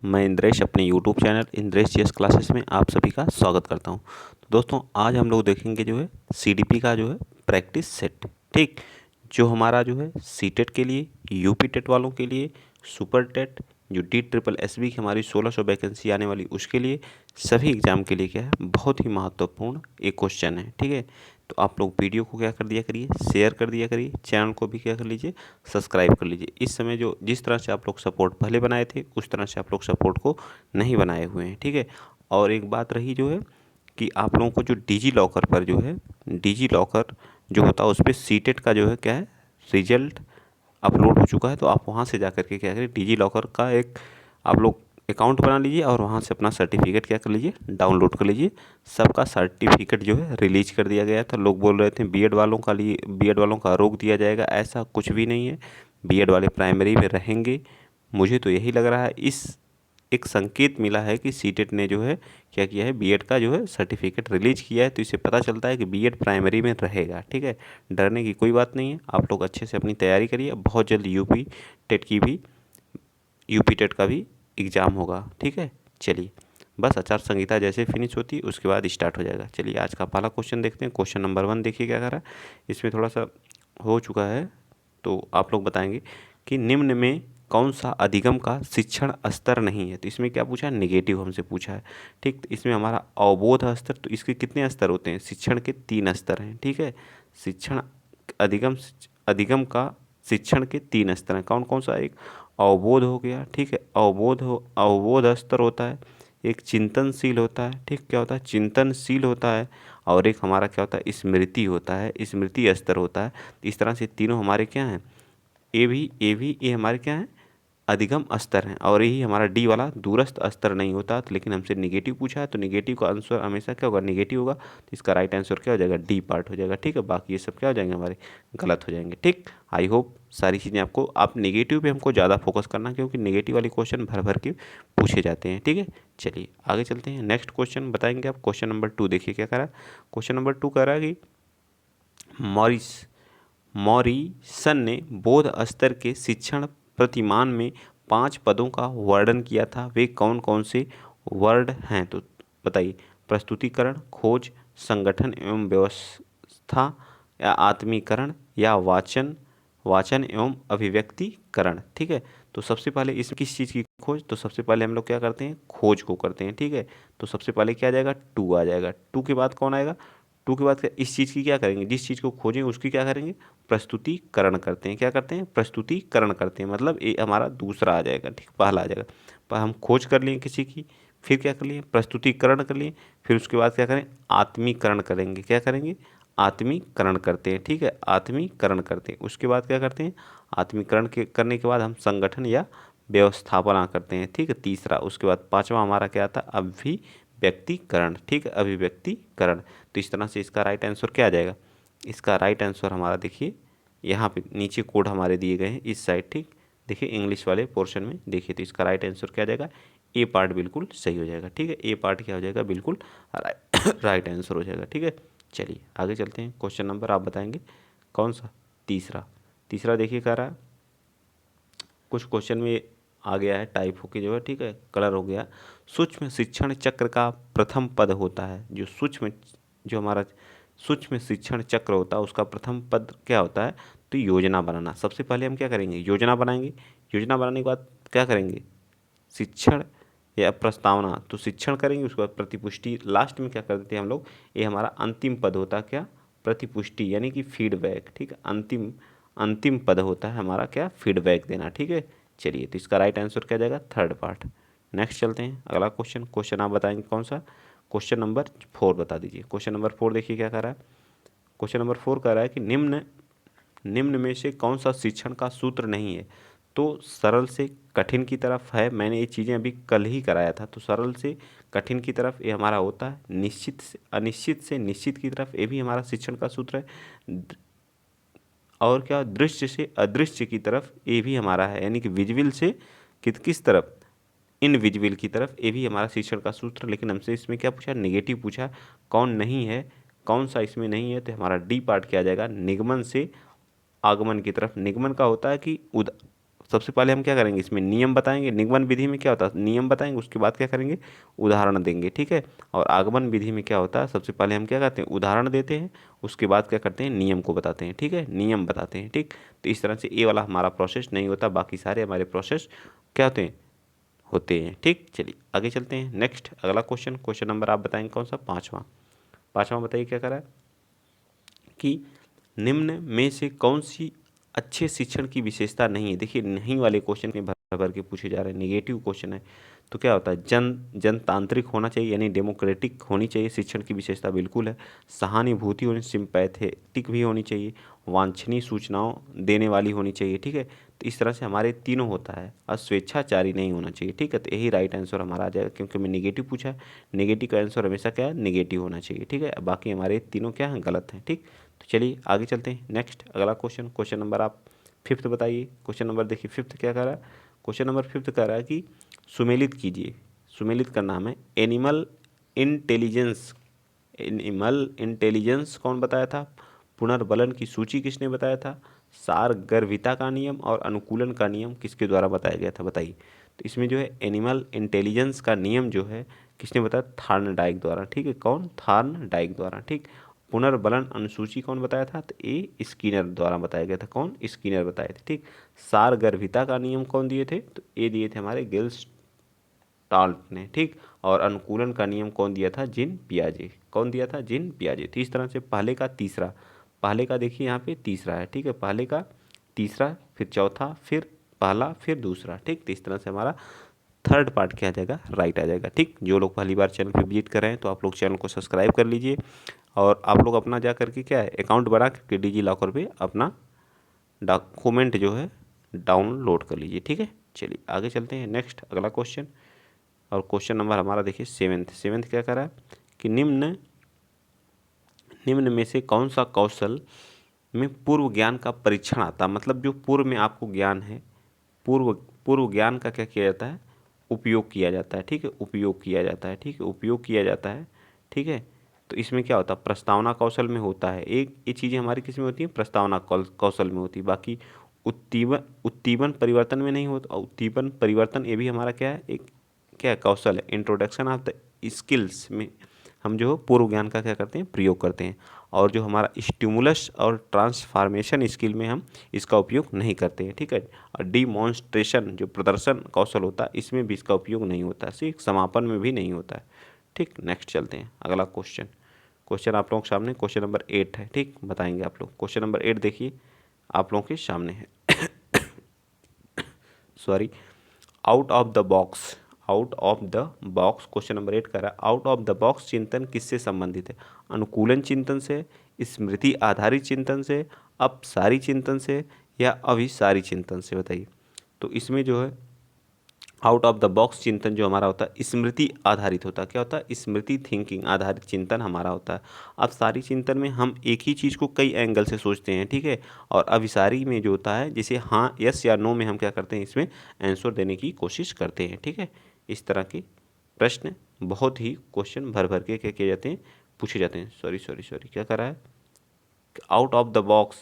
मैं इंद्रेश अपने YouTube channel Indresh GS classes में आप सभी का स्वागत करता हूं। तो दोस्तों आज हम लोग देखेंगे जो है सीडीपी का जो है प्रैक्टिस सेट। ठीक, जो हमारा जो है सीटेट के लिए, यूपी टेट वालों के लिए, सुपर टेट, जो डी ट्रिपल एसबी की हमारी 1600 वैकेंसी आने वाली उसके लिए, सभी एग्ज़ाम के लिए क्या है बहुत ही महत्वपूर्ण एक क्वेश्चन है। ठीक है, तो आप लोग वीडियो को क्या कर दिया करिए, शेयर कर दिया करिए, चैनल को भी क्या कर लीजिए, सब्सक्राइब कर लीजिए। इस समय जो जिस तरह से आप लोग सपोर्ट पहले बनाए थे उस तरह से आप लोग सपोर्ट को नहीं बनाए हुए हैं। ठीक है, और एक बात रही जो है कि आप लोगों को जो डिजी लॉकर पर जो है, डिजी लॉकर जो होता है उस पर सीटेट का जो है क्या है रिजल्ट अपलोड हो चुका है। तो आप वहाँ से जा कर के क्या करें, डिजी लॉकर का एक आप लोग अकाउंट बना लीजिए और वहाँ से अपना सर्टिफिकेट क्या कर लीजिए, डाउनलोड कर लीजिए। सबका सर्टिफिकेट जो है रिलीज कर दिया गया था। लोग बोल रहे थे बीएड वालों का लिए, बीएड वालों का रोक दिया जाएगा, ऐसा कुछ भी नहीं है। बीएड वाले प्राइमरी में रहेंगे। मुझे तो यही लग रहा है, इस एक संकेत मिला है कि सीटेट ने जो है क्या किया है, बीएड का जो है सर्टिफिकेट रिलीज किया है। तो इससे पता चलता है कि बीएड प्राइमरी में रहेगा। ठीक है, डरने की कोई बात नहीं है। आप लोग अच्छे से अपनी तैयारी करिए। बहुत जल्द यूपी टेट का भी एग्ज़ाम होगा। ठीक है, चलिए बस आचार संहिता जैसे फिनिश होती है उसके बाद स्टार्ट हो जाएगा। चलिए आज का पहला क्वेश्चन देखते हैं। क्वेश्चन नंबर 1 देखिए क्या कर रहा है। इसमें थोड़ा सा हो चुका है तो आप लोग बताएंगे कि निम्न में कौन सा अधिगम का शिक्षण स्तर नहीं है। तो इसमें क्या पूछा है, निगेटिव हमसे पूछा है। ठीक, तो इसमें हमारा अवबोध स्तर, तो इसके कितने स्तर होते हैं, शिक्षण के 3 स्तर हैं। ठीक है, शिक्षण अधिगम अधिगम का शिक्षण के 3 स्तर हैं। कौन कौन सा, एक अवबोध हो गया। ठीक है, अवबोध स्तर होता है, एक चिंतनशील होता है। ठीक, क्या होता है, चिंतनशील होता है। और एक हमारा क्या होता है, स्मृति होता है, स्मृति स्तर होता है। इस तरह से तीनों हमारे क्या हैं, ए भी ये हमारे क्या हैं, अधिगम स्तर हैं। और यही हमारा डी वाला दूरस्थ स्तर नहीं होता। तो लेकिन हमसे निगेटिव पूछा है तो निगेटिव का आंसर हमेशा क्या होगा, निगेटिव होगा। तो इसका राइट आंसर क्या हो जाएगा, डी पार्ट हो जाएगा। ठीक है, बाकी ये सब क्या हो जाएंगे, हमारे गलत हो जाएंगे। ठीक, आई होप सारी चीज़ें आपको, आप निगेटिव पे हमको ज़्यादा फोकस करना क्योंकि निगेटिव वाले क्वेश्चन भर भर के पूछे जाते हैं। ठीक है, चलिए आगे चलते हैं। नेक्स्ट क्वेश्चन बताएंगे आप। क्वेश्चन नंबर 2 देखिए क्या कह रहा है। क्वेश्चन नंबर 2 कह रहा है कि मॉरिस मॉरिसन ने बौद्ध स्तर के शिक्षण प्रतिमान में 5 पदों का वर्णन किया था। वे कौन कौन से वर्ड हैं, तो बताइए। प्रस्तुतिकरण, खोज, संगठन एवं व्यवस्था, या आत्मीकरण, या वाचन वाचन एवं अभिव्यक्तिकरण। ठीक है, तो सबसे पहले इस किस चीज़ की खोज, तो सबसे पहले हम लोग क्या करते हैं, खोज को करते हैं। ठीक है, तो सबसे पहले क्या आ जाएगा, 2 आ जाएगा। 2 के बाद कौन आएगा, 2 के बाद इस चीज़ की क्या करेंगे, जिस चीज़ को खोजें उसकी क्या करेंगे, प्रस्तुतिकरण करते हैं। क्या करते हैं, प्रस्तुतिकरण करते हैं। मतलब ये हमारा दूसरा आ जाएगा। ठीक, पहला आ जाएगा। पर हम खोज कर लिए किसी की, फिर क्या कर लिए, प्रस्तुतिकरण कर लिए, फिर उसके बाद क्या करें, आत्मीकरण करेंगे। क्या करेंगे, आत्मीकरण करते हैं। ठीक है, आत्मीकरण करते हैं। उसके बाद क्या करते हैं, आत्मीकरण के करने के बाद हम संगठन या व्यवस्थापना करते हैं। ठीक है, तीसरा। उसके बाद पांचवा हमारा क्या आता है, अभिव्यक्तिकरण। ठीक है, अभिव्यक्तिकरण। तो इस तरह से इसका राइट आंसर क्या आ जाएगा, इसका राइट आंसर हमारा देखिए यहाँ पे नीचे कोड हमारे दिए गए हैं इस साइड। ठीक, देखिए इंग्लिश वाले पोर्शन में देखिए, तो इसका राइट आंसर क्या आ जाएगा, ए पार्ट बिल्कुल सही हो जाएगा। ठीक है, ए पार्ट क्या हो जाएगा, बिल्कुल राइट आंसर हो जाएगा। ठीक है, चलिए आगे चलते हैं। क्वेश्चन नंबर आप बताएंगे कौन सा, तीसरा। तीसरा देखिए कह रहा है, कुछ क्वेश्चन में आ गया है टाइप होके जो है, ठीक है, कलर हो गया। सूक्ष्म शिक्षण चक्र का प्रथम पद होता है, जो हमारा सूक्ष्म शिक्षण चक्र होता है उसका प्रथम पद क्या होता है, तो योजना बनाना। सबसे पहले हम क्या करेंगे, योजना बनाएंगे। योजना बनाने के बाद क्या करेंगे, शिक्षण या प्रस्तावना, तो शिक्षण करेंगे। उसके बाद प्रतिपुष्टि, लास्ट में क्या कर देते हैं हम लोग, ये हमारा अंतिम पद होता है क्या, प्रतिपुष्टि यानी कि फीडबैक। ठीक है, अंतिम अंतिम पद होता है हमारा क्या, फीडबैक देना। ठीक है, चलिए तो इसका राइट आंसर क्या जाएगा, थर्ड पार्ट। नेक्स्ट चलते हैं, अगला क्वेश्चन। क्वेश्चन आप बताएंगे कौन सा, क्वेश्चन नंबर 4 बता दीजिए। क्वेश्चन नंबर 4 देखिए क्या कर रहा है। क्वेश्चन नंबर 4 कह रहा है कि निम्न निम्न में से कौन सा शिक्षण का सूत्र नहीं है, तो सरल से कठिन की तरफ है। मैंने ये चीज़ें अभी कल ही कराया था। तो सरल से कठिन की तरफ ये हमारा होता है, निश्चित से अनिश्चित से निश्चित की तरफ ये भी हमारा शिक्षण का सूत्र है। और क्या, दृश्य से अदृश्य की तरफ ये भी हमारा है, यानी कि विजुअल से किस तरफ, इनविजिबल की तरफ, ये भी हमारा शिक्षण का सूत्र। लेकिन हमसे इसमें क्या पूछा, नेगेटिव पूछा, कौन नहीं है, कौन सा इसमें नहीं है। तो हमारा डी पार्ट क्या आ जाएगा, निगमन से आगमन की तरफ। निगमन का होता है कि सबसे पहले हम क्या करेंगे, इसमें नियम बताएंगे। निगमन विधि में क्या होता है, नियम बताएंगे, उसके बाद क्या करेंगे, उदाहरण देंगे, ठीक है। और आगमन विधि में क्या होता है, सबसे पहले हम क्या करते हैं, उदाहरण देते हैं, उसके बाद क्या करते हैं, नियम को बताते हैं, ठीक है, नियम बताते हैं, ठीक। तो इस तरह से ये वाला हमारा प्रोसेस नहीं होता, बाकी सारे हमारे प्रोसेस क्या होते हैं, ठीक। चलिए आगे चलते हैं। नेक्स्ट अगला क्वेश्चन, क्वेश्चन नंबर आप बताएंगे कौन सा, पाँचवा। पाँचवा बताइए क्या करा है कि निम्न में से कौन सी अच्छे शिक्षण की विशेषता नहीं है। देखिए नहीं वाले क्वेश्चन में भर भर के पूछे जा रहे हैं, नेगेटिव क्वेश्चन है। तो क्या होता है, जनतांत्रिक होना चाहिए, यानी डेमोक्रेटिक होनी चाहिए शिक्षण की विशेषता, बिल्कुल है। सहानुभूति होनी, सिंपैथेटिक भी होनी चाहिए, वांछनीय सूचनाओं देने वाली होनी चाहिए, ठीक है। तो इस तरह से हमारे तीनों होता है, और स्वेच्छाचारी नहीं होना चाहिए, ठीक है। तो यही राइट आंसर हमारा आ जाएगा, क्योंकि मैं नेगेटिव पूछा है, नेगेटिव का आंसर हमेशा क्या है, नेगेटिव होना चाहिए, ठीक है। बाकी हमारे तीनों क्या हैं, गलत हैं, ठीक। तो चलिए आगे चलते हैं। नेक्स्ट अगला क्वेश्चन, क्वेश्चन नंबर आप फिफ्थ बताइए। क्वेश्चन नंबर देखिए फिफ्थ क्या कह रहा है, क्वेश्चन नंबर फिफ्थ कह रहा है कि सुमेलित कीजिए। सुमेलित का नाम है एनिमल इंटेलिजेंस। एनिमल इंटेलिजेंस कौन बताया था, पुनर्बलन की सूची किसने बताया था, सारगर्भिता का नियम और अनुकूलन का नियम किसके द्वारा बताया गया था, बताइए। तो इसमें जो है एनिमल इंटेलिजेंस का नियम जो है किसने बताया, थार्नडाइक द्वारा, ठीक है। कौन, थार्नडाइक द्वारा, ठीक। पुनर्बलन अनुसूची कौन बताया था, तो ये स्किनर द्वारा बताया गया था, कौन, स्किनर बताए थे, ठीक। सारगर्भिता का नियम कौन दिए थे, तो ये दिए थे हमारे गेल्सटाल्ट ने, ठीक। और अनुकूलन का नियम कौन दिया था, जिन पियाजे। कौन दिया था, जिन पियाजे। तो इस तरह से पहले का तीसरा, पहले का देखिए यहाँ पे तीसरा है, ठीक है, पहले का तीसरा, फिर चौथा, फिर पहला, फिर दूसरा, ठीक। तो इस तरह से हमारा थर्ड पार्ट क्या आ जाएगा, राइट आ जाएगा, ठीक। जो लोग पहली बार चैनल पे विजिट कर रहे हैं तो आप लोग चैनल को सब्सक्राइब कर लीजिए, और आप लोग अपना जा करके क्या है, अकाउंट बना करके डिजी लॉकर पे अपना डॉक्यूमेंट जो है डाउनलोड कर लीजिए, ठीक है। चलिए आगे चलते हैं। नेक्स्ट अगला क्वेश्चन, और क्वेश्चन नंबर हमारा देखिए सेवेंथ। सेवेंथ क्या कर रहा है कि निम्न निम्न में से कौन सा कौशल में पूर्व ज्ञान का परीक्षण आता है, मतलब जो पूर्व में आपको ज्ञान है, पूर्व पूर्व ज्ञान का क्या किया जाता है, उपयोग किया जाता है, ठीक है, उपयोग किया जाता है, ठीक है, उपयोग किया जाता है, ठीक है। तो इसमें क्या होता है, प्रस्तावना कौशल में होता है, एक ये चीज़ें हमारी किस में होती हैं, प्रस्तावना कौशल में होती है। बाकी उत्तीवन उत्तीवन परिवर्तन में नहीं होता। उत्तीवन परिवर्तन ये भी हमारा क्या है, एक क्या कौशल है, इंट्रोडक्शन ऑफ द स्किल्स में हम जो पूर्व ज्ञान का क्या करते हैं, प्रयोग करते हैं। और जो हमारा स्टिमुलस और ट्रांसफॉर्मेशन स्किल में हम इसका उपयोग नहीं करते हैं, ठीक है। और डिमॉन्स्ट्रेशन जो प्रदर्शन कौशल होता है, इसमें भी इसका उपयोग नहीं होता है, सिर्फ समापन में भी नहीं होता है, ठीक। नेक्स्ट चलते हैं अगला क्वेश्चन। क्वेश्चन आप लोगों के सामने क्वेश्चन नंबर 8 है, ठीक, बताएंगे आप लोग। क्वेश्चन नंबर 8 देखिए आप लोगों के सामने है। Sorry, out of the box, out of the box question number 8 कर रहा है, आउट ऑफ द बॉक्स चिंतन किससे संबंधित है, अनुकूलन चिंतन से, स्मृति आधारित चिंतन से, अपसारी चिंतन से, या अभिसारी चिंतन से, बताइए। तो इसमें जो है आउट ऑफ द बॉक्स चिंतन जो हमारा होता है स्मृति आधारित होता है, क्या होता है, स्मृति थिंकिंग आधारित चिंतन हमारा होता है। अब सारी चिंतन में हम एक ही चीज़ को कई एंगल से सोचते हैं, ठीक है। और अभिसारी में जो होता है जैसे हाँ, यस या नो में हम क्या करते हैं, इसमें आंसर देने की कोशिश करते हैं, ठीक है। इस तरह के प्रश्न बहुत ही क्वेश्चन भर भर के क्या किए जाते हैं, पूछे जाते हैं। सॉरी सॉरी सॉरी, क्या करा है, out of the box,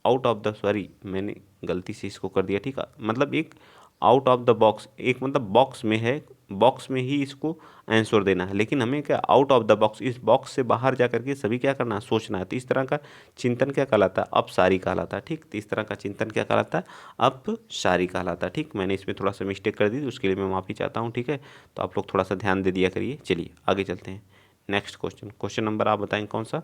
out of the, sorry मैंने गलती से इसको कर दिया, ठीक है। मतलब एक आउट ऑफ द बॉक्स, एक मतलब बॉक्स में है, बॉक्स में ही इसको आंसर देना है, लेकिन हमें क्या आउट ऑफ द बॉक्स, इस बॉक्स से बाहर जा करके सभी क्या करना है, सोचना है। तो इस तरह का चिंतन क्या कहलाता है, अपसारी कहलाता है, ठीक। तो इस तरह का चिंतन क्या कहलाता है, अपसारी कहलाता है, ठीक। मैंने इसमें थोड़ा सा मिस्टेक कर दी, उसके लिए मैं माफ़ी चाहता हूँ, ठीक है। तो आप लोग थोड़ा सा ध्यान दे दिया करिए। चलिए आगे चलते हैं। नेक्स्ट क्वेश्चन, क्वेश्चन नंबर आप बताएंगे कौन सा,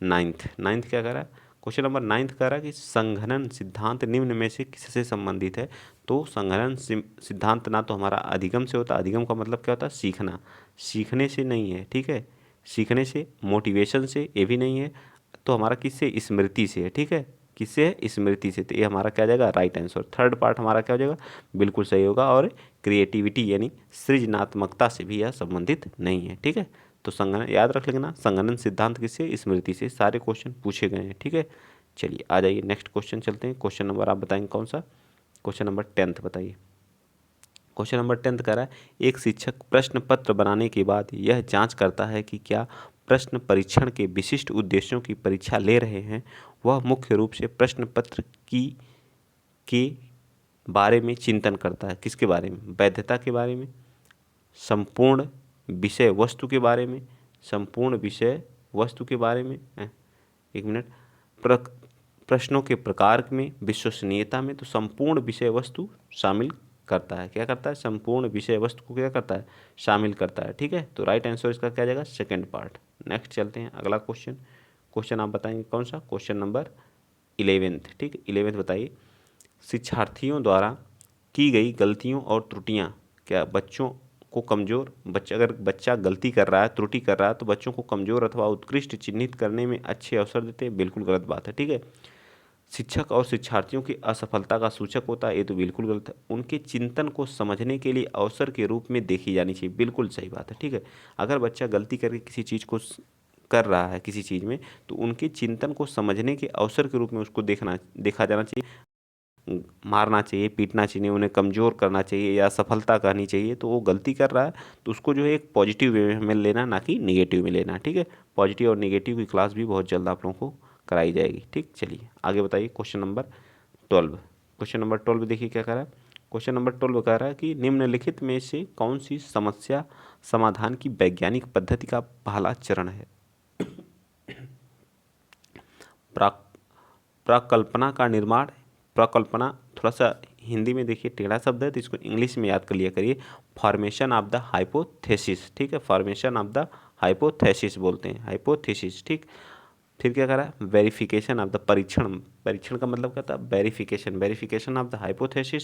नाइन्थ। नाइन्थ क्या कह रहा है, क्वेश्चन नंबर नाइन्थ कह रहा है कि संघनन सिद्धांत निम्न में से किससे संबंधित है। तो संघनन सिद्धांत ना तो हमारा अधिगम से होता, अधिगम का मतलब क्या होता है, सीखना, सीखने से नहीं है, ठीक है। सीखने से, मोटिवेशन से, ये भी नहीं है। तो हमारा किससे, स्मृति से है, ठीक है। किससे है, स्मृति से। तो ये हमारा क्या जाएगा, राइट आंसर। थर्ड पार्ट हमारा क्या हो जाएगा, बिल्कुल सही होगा। और क्रिएटिविटी यानी सृजनात्मकता से भी यह संबंधित नहीं है, ठीक है। तो संगणन याद रख लेना, संगणन सिद्धांत किससे, स्मृति से। सारे क्वेश्चन पूछे गए हैं, ठीक है। चलिए आ जाइए नेक्स्ट क्वेश्चन चलते हैं। क्वेश्चन नंबर आप बताएंगे कौन सा, क्वेश्चन नंबर 10th बताइए। क्वेश्चन नंबर 10th कह रहा है, एक शिक्षक प्रश्न पत्र बनाने के बाद यह जांच करता है कि क्या प्रश्न परीक्षण के विशिष्ट उद्देश्यों की परीक्षा ले रहे हैं, वह मुख्य रूप से प्रश्न पत्र के बारे में चिंतन करता है। किसके बारे में? वैधता के बारे में, संपूर्ण विषय वस्तु के बारे में, संपूर्ण विषय वस्तु के बारे में, एक मिनट, प्रश्नों के प्रकार में, विश्वसनीयता में। तो संपूर्ण विषय वस्तु शामिल करता है। क्या करता है? संपूर्ण विषय वस्तु को क्या करता है? शामिल करता है। ठीक है, तो राइट आंसर इसका क्या जाएगा? Second part. नेक्स्ट चलते हैं, अगला क्वेश्चन। क्वेश्चन आप बताएंगे कौन सा? Question number 11th। ठीक है, 11th बताइए। शिक्षार्थियों द्वारा की गई गलतियों और त्रुटियां क्या बच्चों को कमज़ोर, अगर बच्चा गलती कर रहा है, त्रुटि कर रहा है, तो बच्चों को कमज़ोर अथवा उत्कृष्ट चिन्हित करने में अच्छे अवसर देते हैं? बिल्कुल गलत बात है। ठीक है, शिक्षक और शिक्षार्थियों की असफलता का सूचक होता है, ये तो बिल्कुल गलत है। उनके चिंतन को समझने के लिए अवसर के रूप में देखी जानी चाहिए, बिल्कुल सही बात है। ठीक है, अगर बच्चा गलती करके किसी चीज़ को कर रहा है किसी चीज़ में, तो उनके चिंतन को समझने के अवसर के रूप में उसको देखा जाना चाहिए। मारना चाहिए, पीटना चाहिए, उन्हें कमज़ोर करना चाहिए या सफलता कहनी चाहिए। तो वो गलती कर रहा है तो उसको जो है एक पॉजिटिव वे में हमें लेना, ना कि निगेटिव में लेना। ठीक है, पॉजिटिव और निगेटिव की क्लास भी बहुत जल्द आप लोगों को कराई जाएगी। ठीक, चलिए आगे बताइए। Question number 12। क्वेश्चन नंबर 12 देखिए क्या कह रहा है। क्वेश्चन नंबर 12 कह रहा है कि निम्नलिखित में से कौन सी समस्या समाधान की वैज्ञानिक पद्धति का पहला चरण है? प्रकल्पना का निर्माण। प्रकल्पना थोड़ा सा हिंदी में देखिए टेढ़ा शब्द है, तो इसको इंग्लिश में याद कर लिया करिए। Formation of the hypothesis. ठीक है, फॉर्मेशन ऑफ द हाइपोथेसिस बोलते हैं, हाइपोथेसिस। ठीक, फिर क्या करा? वेरिफिकेशन ऑफ द, परीक्षण। परीक्षण का मतलब क्या था? Verification, verification of the hypothesis.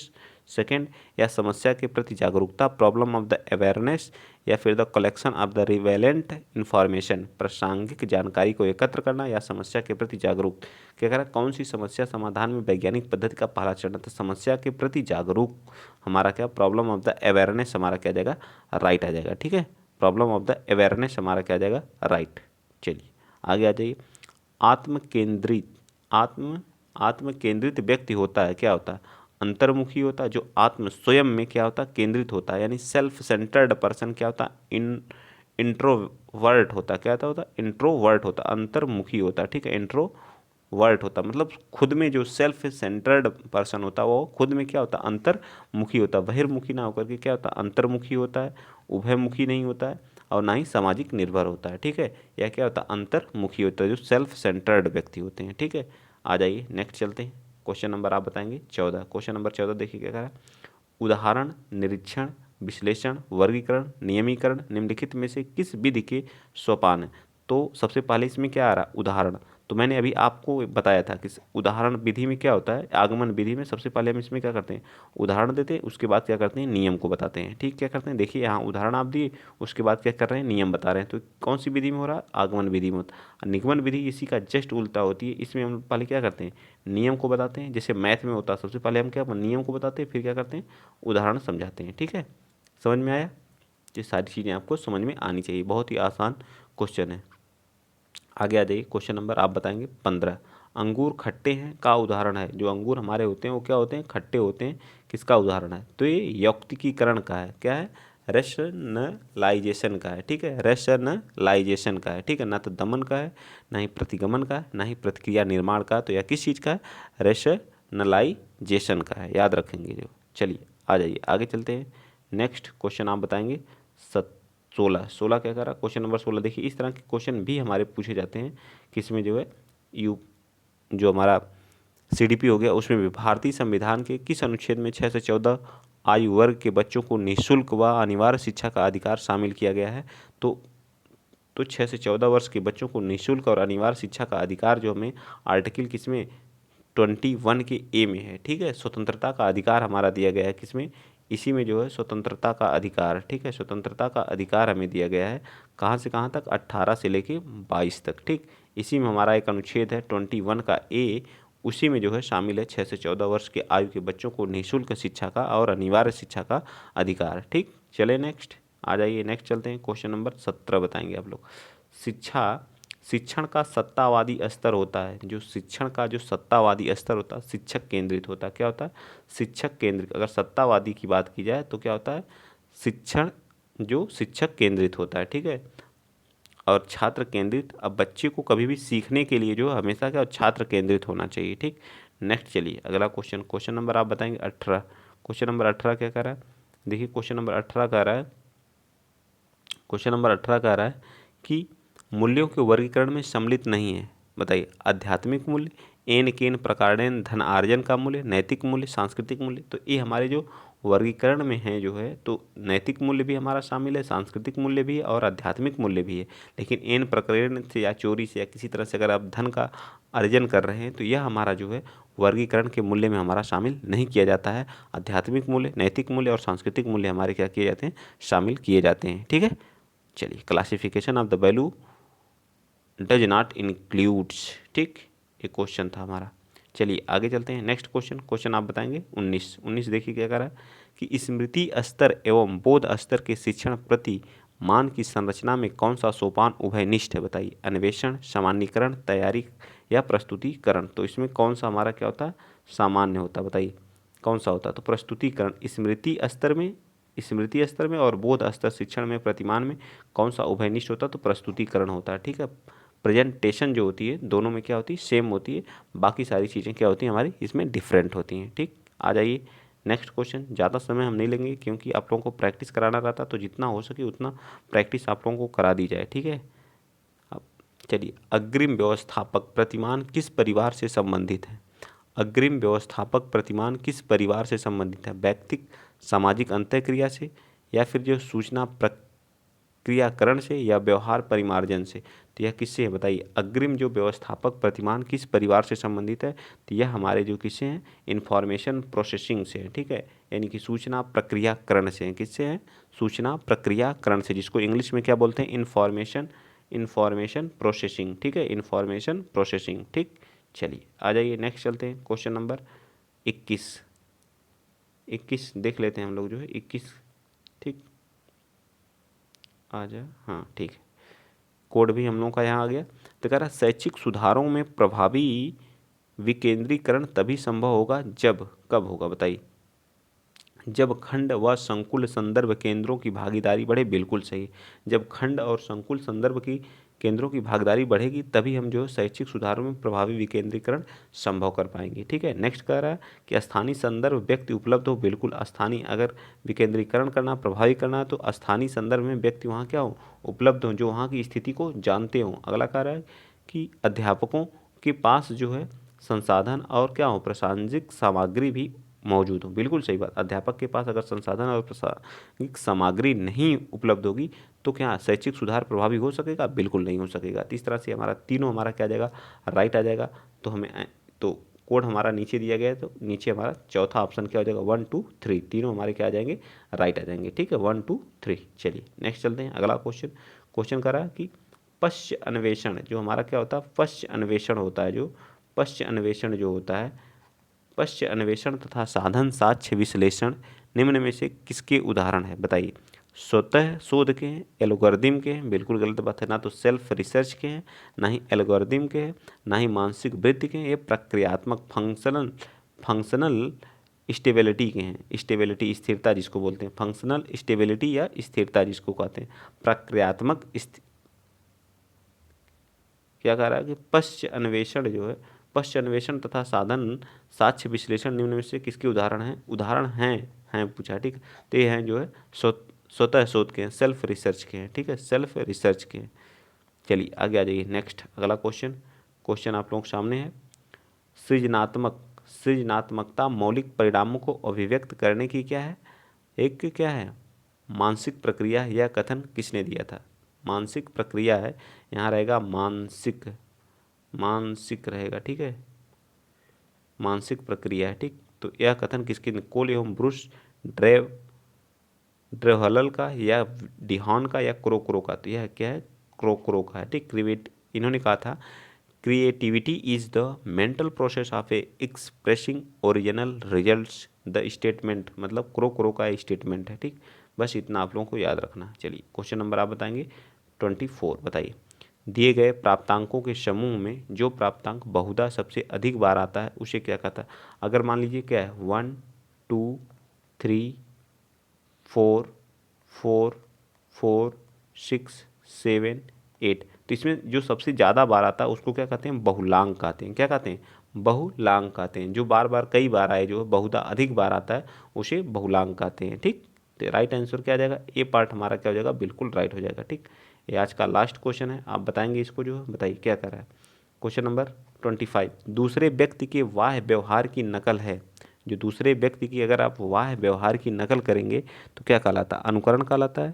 Second, या समस्या के प्रति जागरूकता, प्रॉब्लम ऑफ द अवेयरनेस। या फिर the collection of the relevant information, प्रासंगिक जानकारी को एकत्र करना या समस्या के प्रति जागरूक। क्या करा? कौन सी समस्या समाधान में वैज्ञानिक पद्धति का पहला चरण था? समस्या के प्रति जागरूक हमारा क्या? प्रॉब्लम ऑफ द अवेयरनेस हमारा क्या जाएगा? राइट आ जाएगा। ठीक है, प्रॉब्लम ऑफ द अवेयरनेस हमारा क्या जाएगा? राइट। चलिए आगे आ जाइए। आत्म केंद्रित व्यक्ति होता है, क्या होता है? अंतर्मुखी होता है। जो आत्म स्वयं में क्या होता है? केंद्रित होता है, यानी सेल्फ सेंटर्ड पर्सन क्या होता है? इंट्रोवर्ट होता है। क्या होता है? इंट्रोवर्ट होता है, अंतर्मुखी होता है। ठीक है, इंट्रोवर्ट होता है मतलब खुद में जो सेल्फ सेंटर्ड पर्सन होता है वो खुद में क्या होता है? अंतर्मुखी होता है। बहिर्मुखी ना होकर के क्या होता है? अंतर्मुखी होता है, उभयमुखी नहीं होता है, और ना ही सामाजिक निर्भर होता है। ठीक है, यह क्या होता है? अंतर्मुखी होता है, जो सेल्फ सेंटर्ड व्यक्ति होते हैं। ठीक है, आ जाइए नेक्स्ट चलते हैं। क्वेश्चन नंबर आप बताएंगे 14। क्वेश्चन नंबर 14 देखिए क्या कह रहा है। उदाहरण, निरीक्षण, विश्लेषण, वर्गीकरण, नियमीकरण निम्नलिखित में से किस विधि के सोपान है? तो सबसे पहले इसमें क्या आ रहा है? उदाहरण। तो मैंने अभी आपको बताया था कि उदाहरण विधि में क्या होता है? आगमन विधि में सबसे पहले हम इसमें क्या करते हैं? उदाहरण देते हैं, उसके बाद क्या करते हैं? नियम को बताते हैं। ठीक, क्या करते हैं? देखिए यहाँ उदाहरण आप दिए, उसके बाद क्या कर रहे हैं? नियम बता रहे हैं। तो कौन सी विधि में हो रहा है? आगमन विधि में होता है। निगमन विधि इसी का जस्ट उल्टा होती है। इसमें हम पहले क्या करते हैं? नियम को बताते हैं। जैसे मैथ में होता है, सबसे पहले हम क्या नियम को बताते हैं, फिर क्या करते हैं? उदाहरण समझाते हैं। ठीक है, समझ में आया? ये सारी चीज़ें आपको समझ में आनी चाहिए, बहुत ही आसान क्वेश्चन है। आगे आ जाइए। क्वेश्चन नंबर आप बताएंगे 15। अंगूर खट्टे हैं का उदाहरण है। जो अंगूर हमारे होते हैं वो क्या होते हैं? खट्टे होते हैं। किसका उदाहरण है? तो ये यौक्तिकीकरण का है। क्या है? रेशनलाइजेशन का है। ठीक है, रेशनलाइजेशन का है। ठीक है, ना तो दमन का है, ना ही प्रतिगमन का है, ना ही प्रतिक्रिया निर्माण का। तो यह किस चीज़ का है? रेशनलाइजेशन का है, याद रखेंगे जो। चलिए आ जाइए आगे चलते हैं। नेक्स्ट क्वेश्चन आप बताएंगे 16 क्या करा? क्वेश्चन नंबर 16 देखिए, इस तरह के क्वेश्चन भी हमारे पूछे जाते हैं किसमें जो है जो हमारा सीडीपी हो गया उसमें भी। भारतीय संविधान के किस अनुच्छेद में 6 से 14 आयु वर्ग के बच्चों को निःशुल्क व अनिवार्य शिक्षा का अधिकार शामिल किया गया है? तो 6 से 14 वर्ष के बच्चों को निःशुल्क और अनिवार्य शिक्षा का अधिकार जो हमें आर्टिकल किसमें 21 के ए में है। ठीक है, स्वतंत्रता का अधिकार हमारा दिया गया है किसमें? इसी में जो है स्वतंत्रता का अधिकार। ठीक है, स्वतंत्रता का अधिकार हमें दिया गया है कहाँ से कहाँ तक? 18 से लेके 22 तक। ठीक, इसी में हमारा एक अनुच्छेद है 21 का ए, उसी में जो है शामिल है 6 से 14 वर्ष के आयु के बच्चों को निःशुल्क शिक्षा का और अनिवार्य शिक्षा का अधिकार। ठीक, चले नेक्स्ट आ जाइए। नेक्स्ट चलते हैं। क्वेश्चन नंबर 17 बताएंगे आप लोग। शिक्षण का सत्तावादी स्तर होता है। जो शिक्षण का जो सत्तावादी स्तर होता है, शिक्षक केंद्रित होता है। क्या होता है? शिक्षक केंद्रित। अगर सत्तावादी की बात की जाए तो क्या होता है? शिक्षण जो शिक्षक केंद्रित होता है। ठीक है, और छात्र केंद्रित। अब बच्चे को कभी भी सीखने के लिए जो हमेशा क्या छात्र केंद्रित होना चाहिए। ठीक, नेक्स्ट चलिए अगला क्वेश्चन, क्वेश्चन नंबर आप बताएंगे 18। क्वेश्चन नंबर 18 क्या कह रहा है, देखिए क्वेश्चन नंबर 18 कह रहा है, क्वेश्चन नंबर 18 कह रहा है कि मूल्यों के वर्गीकरण में सम्मिलित नहीं है। बताइए, आध्यात्मिक मूल्य, एन केन प्रकारेण धन अर्जन का मूल्य, नैतिक मूल्य, सांस्कृतिक मूल्य। तो ये हमारे जो वर्गीकरण में है जो है, तो नैतिक मूल्य भी हमारा शामिल है, सांस्कृतिक मूल्य भी है और आध्यात्मिक मूल्य भी है। लेकिन एन प्रकरण से या चोरी से या किसी तरह से अगर आप धन का अर्जन कर रहे हैं तो यह हमारा जो है वर्गीकरण के मूल्य में हमारा शामिल नहीं किया जाता है। आध्यात्मिक मूल्य, नैतिक मूल्य और सांस्कृतिक मूल्य हमारे क्या किए जाते हैं, शामिल किए जाते हैं। ठीक है, चलिए classification of the value does not includes, ठीक, ये क्वेश्चन था हमारा। चलिए आगे चलते हैं, नेक्स्ट क्वेश्चन, क्वेश्चन आप बताएंगे 19। देखिए क्या कह रहा है कि स्मृति स्तर एवं बोध स्तर के शिक्षण प्रति मान की संरचना में कौन सा सोपान उभयनिष्ठ है। बताइए, अन्वेषण, सामान्यीकरण, तैयारी या प्रस्तुतिकरण। तो इसमें कौन सा हमारा क्या होता है, सामान्य होता है। बताइए कौन सा होता है, तो प्रस्तुतिकरण। स्मृति स्तर में और बोध स्तर शिक्षण में प्रतिमान में कौन सा उभयनिष्ठ होता है, तो प्रस्तुतिकरण होता है। ठीक है, प्रेजेंटेशन जो होती है दोनों में क्या होती है, सेम होती है, बाकी सारी चीज़ें क्या होती हैं हमारी इसमें डिफरेंट होती हैं। ठीक, आ जाइए नेक्स्ट क्वेश्चन। ज़्यादा समय हम नहीं लेंगे क्योंकि आप लोगों को प्रैक्टिस कराना रहता, तो जितना हो सके उतना प्रैक्टिस आप लोगों को करा दी जाए। ठीक है, अब चलिए, अग्रिम व्यवस्थापक प्रतिमान किस परिवार से संबंधित है। अग्रिम व्यवस्थापक प्रतिमान किस परिवार से संबंधित है, व्यक्तिक सामाजिक अंतःक्रिया से या फिर जो सूचना प्रक्रियाकरण से या व्यवहार परिमार्जन से। तो यह किससे है, बताइए। अग्रिम जो व्यवस्थापक प्रतिमान किस परिवार से संबंधित है, तो यह हमारे जो किससे हैं, इंफॉर्मेशन प्रोसेसिंग से है। ठीक है, यानी कि सूचना प्रक्रियाकरण से है। किससे है, सूचना प्रक्रियाकरण से, जिसको इंग्लिश में क्या बोलते हैं, इंफॉर्मेशन प्रोसेसिंग। ठीक है, इंफॉर्मेशन प्रोसेसिंग। ठीक, चलिए आ जाइए नेक्स्ट चलते हैं, क्वेश्चन नंबर 21 देख लेते हैं हम लोग जो है 21। ठीक, आ जाए, हाँ ठीक है, कोड भी हम लोगों का यहाँ आ गया। तो कह रहा है शैक्षिक सुधारों में प्रभावी विकेंद्रीकरण तभी संभव होगा जब, कब होगा बताइए, जब खंड व संकुल संदर्भ केंद्रों की भागीदारी बढ़े। बिल्कुल सही, जब खंड और संकुल संदर्भ की केंद्रों की भागीदारी बढ़ेगी तभी हम जो है शैक्षिक सुधारों में प्रभावी विकेंद्रीकरण संभव कर पाएंगे। ठीक है, नेक्स्ट कह रहा है कि स्थानीय संदर्भ व्यक्ति उपलब्ध हो। बिल्कुल, स्थानीय अगर विकेंद्रीकरण करना, प्रभावी करना है तो स्थानीय संदर्भ में व्यक्ति वहाँ क्या हो, उपलब्ध हो, जो वहाँ की स्थिति को जानते हों। अगला कह रहा है कि अध्यापकों के पास जो है संसाधन और क्या हो, प्रासंगिक सामग्री भी मौजूद हो। बिल्कुल सही बात, अध्यापक के पास अगर संसाधन और प्रासंगिक सामग्री नहीं उपलब्ध होगी तो क्या शैक्षिक सुधार प्रभावी हो सकेगा, बिल्कुल नहीं हो सकेगा। तो इस तरह से हमारा तीनों हमारा क्या आ जाएगा, राइट आ जाएगा। तो हमें तो कोड हमारा नीचे दिया गया है, तो नीचे हमारा चौथा ऑप्शन क्या हो जाएगा, 1 2 3, तीनों हमारे क्या आ जाएंगे, राइट आ जाएंगे। ठीक है, 1 2 3। चलिए नेक्स्ट चलते हैं, अगला क्वेश्चन, क्वेश्चन कर रहा है कि पश्च अन्वेषण जो हमारा क्या होता है, पश्च अन्वेषण होता है, जो पश्च अन्वेषण जो होता है, पश्च अन्वेषण तथा साधन साक्ष्य विश्लेषण निम्न में से किसके उदाहरण है। बताइए, स्वतः शोध के हैं, एल्गोरिदम के हैं, बिल्कुल गलत बात है, ना तो सेल्फ रिसर्च के हैं, ना ही एल्गोरिदम के हैं, ना ही मानसिक वृत्ति के हैं, ये प्रक्रियात्मक फंक्शनल स्टेबिलिटी के हैं। स्टेबिलिटी स्थिरता जिसको बोलते हैं, फंक्शनल स्टेबिलिटी या स्थिरता जिसको कहते हैं, प्रक्रियात्मक क्या कह रहा है कि पश्च अन्वेषण जो है, पश्च अन्वेषण तथा साधन साक्ष्य विश्लेषण निम्न में से किसके उदाहरण हैं, उदाहरण हैं पूछा। ठीक, तो ये हैं जो है स्वतः शोध के हैं, सेल्फ रिसर्च के हैं। ठीक है, सेल्फ रिसर्च के हैं। चलिए आगे आ जाइए, नेक्स्ट अगला क्वेश्चन, क्वेश्चन आप लोगों के सामने है, सृजनात्मकता मौलिक परिणामों को अभिव्यक्त करने की क्या है, एक क्या है, मानसिक प्रक्रिया। यह कथन किसने दिया था, मानसिक प्रक्रिया है, यहाँ रहेगा मानसिक, मानसिक रहेगा। ठीक है, मानसिक प्रक्रिया है। ठीक, तो यह कथन किसके, कोल एवं ब्रूस ड्रेहलल का या डिहॉन का या क्रोक्रो का। तो यह क्या है, क्रोक्रो का है। ठीक, इन्होंने कहा था creativity is the mental process of A expressing original results. The statement मतलब क्रोक्रो का स्टेटमेंट है। ठीक, बस इतना आप लोगों को याद रखना। चलिए क्वेश्चन नंबर आप बताएंगे 24। बताइए, दिए गए प्राप्तांकों के समूह में जो प्राप्तांक बहुधा सबसे अधिक बार आता है उसे क्या कहता है। अगर मान लीजिए क्या है, 1 2 3 4 4 4 6 7 8, तो इसमें जो सबसे ज़्यादा बार आता है उसको क्या कहते हैं, बहुलांक कहते हैं। क्या कहते हैं, बहुलांक कहते हैं। जो बार बार कई बार आए, जो बहुधा अधिक बार आता है, उसे बहुलांक कहते हैं। ठीक, तो राइट आंसर क्या आ जाएगा, ए पार्ट हमारा क्या हो जाएगा, बिल्कुल राइट हो जाएगा। ठीक, ये आज का लास्ट क्वेश्चन है, आप बताएंगे इसको, जो है बताइए क्या कर रहा है। क्वेश्चन नंबर 25, दूसरे व्यक्ति के वाह व्यवहार की नकल है। जो दूसरे व्यक्ति की अगर आप वाह व्यवहार की नकल करेंगे तो क्या कहलाता है, अनुकरण कहलाता है,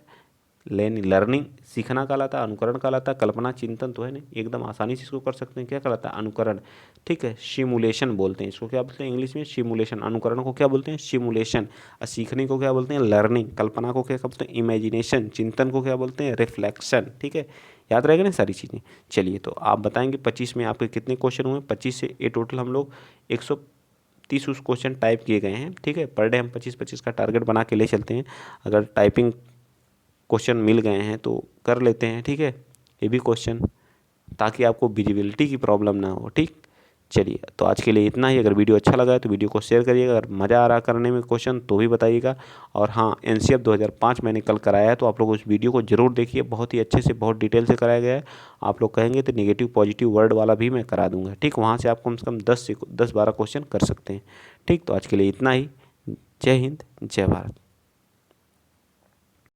लर्निंग सीखना कहलाता है, अनुकरण कहलाता है, कल्पना चिंतन तो है नहीं, एकदम आसानी से इसको कर सकते हैं, क्या कहलाता है, अनुकरण। ठीक है, सिमुलेशन बोलते हैं इसको, क्या बोलते हैं इंग्लिश में, सिमुलेशन। अनुकरण को क्या बोलते हैं, सिमुलेशन। और सीखने को क्या बोलते हैं, लर्निंग। कल्पना को क्या बोलते हैं, इमेजिनेशन। चिंतन को क्या बोलते हैं, रिफ्लेक्शन। ठीक है, याद रहेगा ना सारी चीज़ें। चलिए, तो आप बताएंगे 25 में आपके कितने क्वेश्चन हुए। 25 से ये टोटल हम लोग 130 उस क्वेश्चन टाइप किए गए हैं। ठीक है, पर डे हम 25-25 का टारगेट बना के ले चलते हैं। अगर टाइपिंग क्वेश्चन मिल गए हैं तो कर लेते हैं। ठीक है, ये भी क्वेश्चन, ताकि आपको विजिबिलिटी की प्रॉब्लम ना हो। ठीक, चलिए, तो आज के लिए इतना ही। अगर वीडियो अच्छा लगा है तो वीडियो को शेयर करिएगा। अगर मज़ा आ रहा करने में क्वेश्चन तो भी बताइएगा। और हाँ, एनसीएफ 2005 मैंने कल कराया है, तो आप लोग उस वीडियो को जरूर देखिए, बहुत ही अच्छे से, बहुत डिटेल से कराया गया है। आप लोग कहेंगे तो नेगेटिव पॉजिटिव वर्ड वाला भी मैं करा दूंगा। ठीक, वहाँ से आप कम से कम 10 से 10-12 क्वेश्चन कर सकते हैं। ठीक, तो आज के लिए इतना ही। जय हिंद, जय भारत।